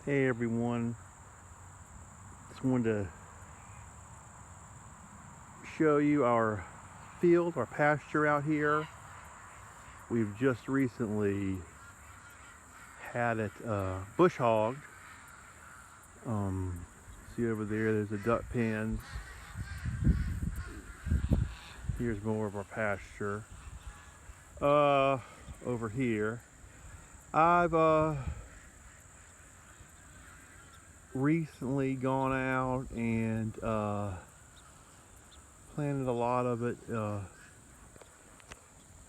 Hey everyone, just wanted to show you our field, our pasture out here. We've just recently had it bush hogged. See over there, there's the duck pens. Here's more of our pasture. Over here, I've recently gone out and planted a lot of it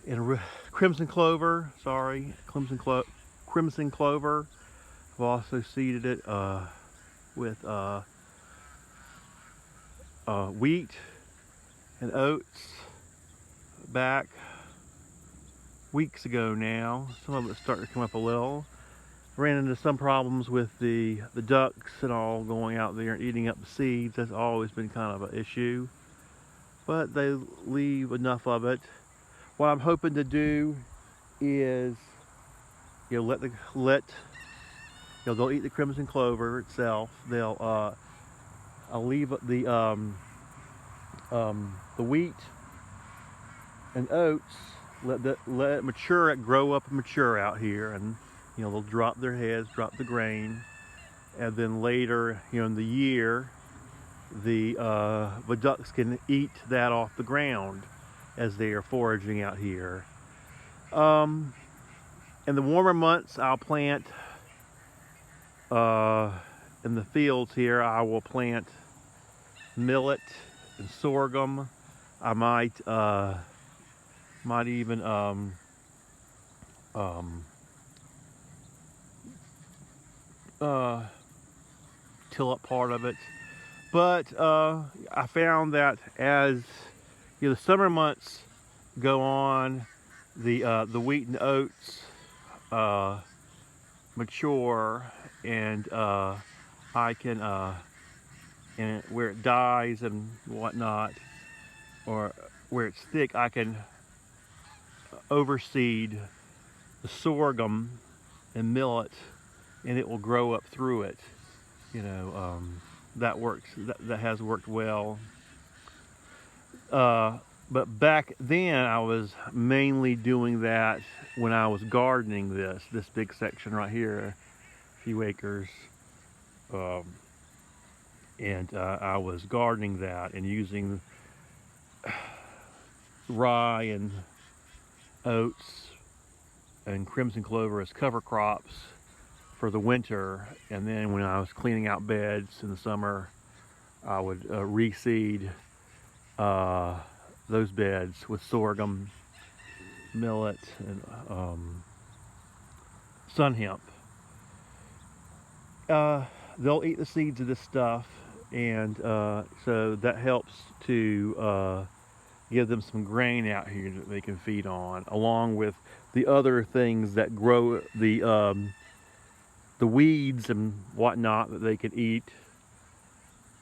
in crimson clover. Crimson clover. I've also seeded it with wheat and oats back weeks ago now. Some of it's starting to come up a little. Ran into some problems with the ducks and all going out there and eating up the seeds. That's always been kind of an issue, but they leave enough of it. What I'm hoping to do is, they'll eat the crimson clover itself. I'll leave the wheat and oats, let it mature, grow up and mature out here, and they'll drop their heads, drop the grain, and then later, in the year, the ducks can eat that off the ground as they are foraging out here. In the warmer months, I'll plant in the fields here. I will plant millet and sorghum. I might even till up part of it. But I found that as the summer months go on, the wheat and oats mature, and I can and where it dies and whatnot, or where it's thick, I can overseed the sorghum and millet, and it will grow up through it. That works. That has worked well. But back then, I was mainly doing that when I was gardening this big section right here, a few acres, and I was gardening that and using rye and oats and crimson clover as cover crops for the winter, and then when I was cleaning out beds in the summer, I would reseed those beds with sorghum, millet, and sun hemp. They'll eat the seeds of this stuff, and so that helps to give them some grain out here that they can feed on, along with the other things that grow, the weeds and whatnot that they can eat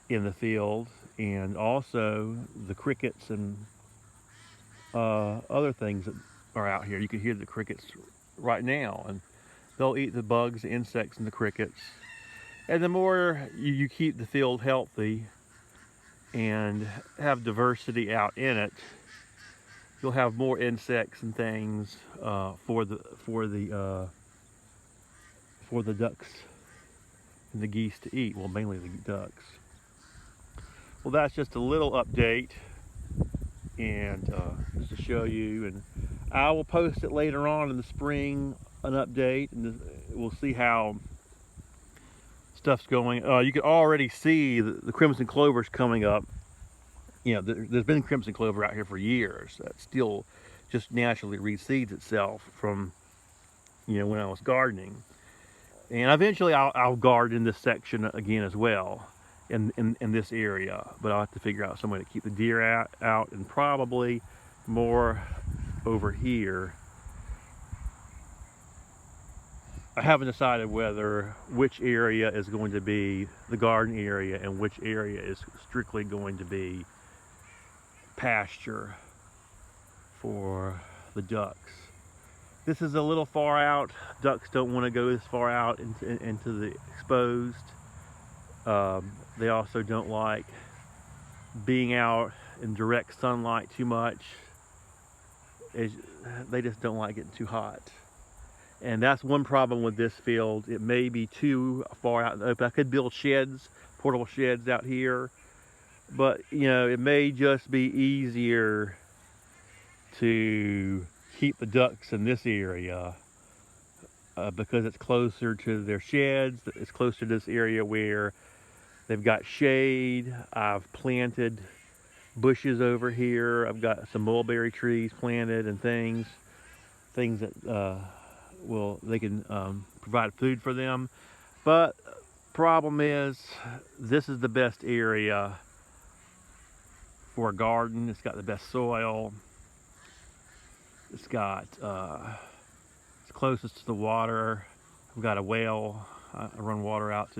in the field, and also the crickets and other things that are out here. You can hear the crickets right now, and they'll eat the bugs, the insects, and the crickets. And the more you keep the field healthy and have diversity out in it, you'll have more insects and things for the ducks and the geese to eat. Well, mainly the ducks. Well, that's just a little update, and just to show you. And I will post it later on in the spring, an update, and we'll see how stuff's going. You can already see the crimson clover's coming up. There's been crimson clover out here for years. That still just naturally reseeds itself from when I was gardening. And eventually I'll garden this section again as well in this area, but I'll have to figure out some way to keep the deer out, and probably more over here. I haven't decided which area is going to be the garden area and which area is strictly going to be pasture for the ducks. This is a little far out. Ducks don't want to go this far out into the exposed. They also don't like being out in direct sunlight too much. They just don't like getting too hot. And that's one problem with this field. It may be too far out in the open. I could build sheds, portable sheds out here, but you know, it may just be easier to keep the ducks in this area because it's closer to their sheds. It's closer to this area where they've got shade. I've planted bushes over here. I've got some mulberry trees planted and things that they can provide food for them. But problem is, this is the best area for a garden. It's got the best soil. It's got it's closest to the water. I've got a well I run water out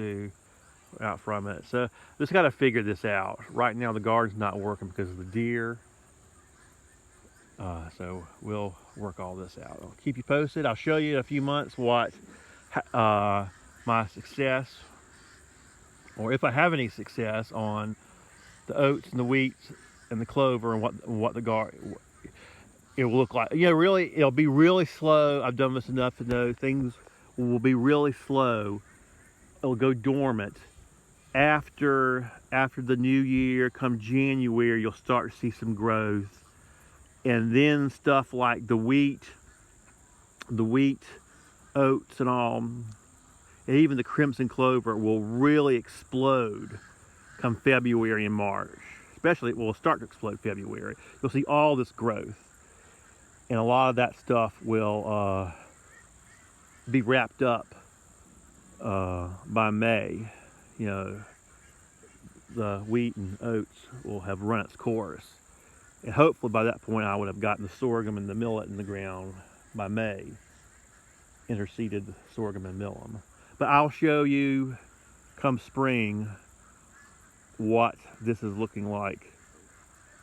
from it. So just got to figure this out. Right now the garden's not working because of the deer. So we'll work all this out. I'll keep you posted. I'll show you in a few months what my success, or if I have any success, on the oats and the wheat and the clover, and what the garden it will look like. You know, really, it'll be really slow. I've done this enough to know things will be really slow. It'll go dormant after the new year. Come January, you'll start to see some growth, and then stuff like the wheat, oats, and all, and even the crimson clover will really explode come February and March. Especially, it will start to explode February. You'll see all this growth, and a lot of that stuff will be wrapped up by May. You know, the wheat and oats will have run its course, and hopefully by that point I would have gotten the sorghum and the millet in the ground by May, interseeded sorghum and millet. But I'll show you come spring what this is looking like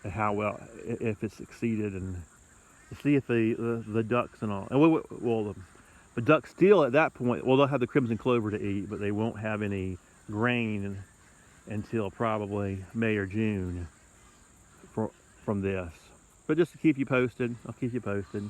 and how well, if it's succeeded, and see if the ducks and all. And well, the ducks still at that point, well, they'll have the crimson clover to eat, but they won't have any grain until probably May or June from this. But just to keep you posted, I'll keep you posted.